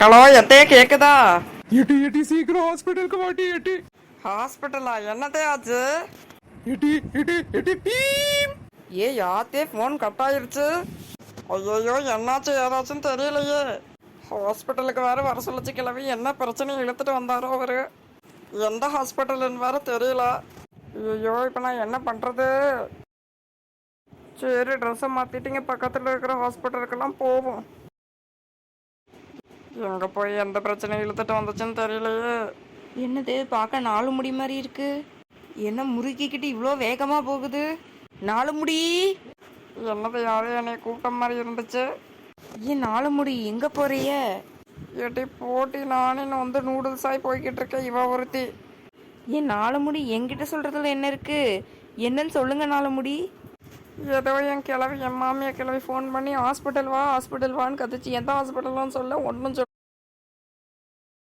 Hello எத்தையே கேக்குதா? எட்டி எட்டி சீக்கிரம் ஹாஸ்பிட்டலுக்கு வாட்டி எட்டி. ஹாஸ்பிட்டலா? என்னதே ஆச்சு? எட்டி எட்டி எட்டி டீம். யாத்தே ஃபோன் கட் ஆயிருச்சு. ஐயோ என்னாச்சு ஏதாச்சும் தெரியலையே. ஹாஸ்பிட்டலுக்கு வேற வர சொல்லிச்சு கிளவி. என்ன பிரச்சனையை இழுத்துட்டு வந்தாரோ அவரு. எந்த ஹாஸ்பிட்டலுன்னு வேற தெரியல. ஐயோ இப்போ நான் என்ன பண்றது? சரி ட்ரெஸ்ஸை மாத்திட்டீங்க, பக்கத்தில் இருக்கிற ஹாஸ்பிட்டலுக்கெல்லாம் போவோம். எங்க போய் எந்த பிரச்சனையும் இழுத்துட்டு வந்துச்சுன்னு தெரியலையே. என்னது பார்க்க 4 முடி மாதிரி இருக்கு? என்ன முறுக்கிக்கிட்டு இவ்வளோ வேகமாக போகுது? 4 முடி என்னது? யாரும் என்னை கூப்பிட்ட மாதிரி இருந்துச்சு. 4 முடி எங்கே போறிய? ஏட்டி போட்டி நானே வந்து நூடுல்ஸ் ஆகி போய்கிட்டு இருக்கேன். இவ ஒருத்தி. 4 முடி என்கிட்ட சொல்கிறதுல என்ன இருக்கு? என்னன்னு சொல்லுங்க 4 முடி. ஏதோ என் கிளவி, என் மாமியா கிளவி ஃபோன் பண்ணி ஹாஸ்பிட்டல் வா ஹாஸ்பிட்டல் வான்னு கத்துச்சு. எந்த ஹாஸ்பிட்டல்னு சொல்ல ஒன்றும்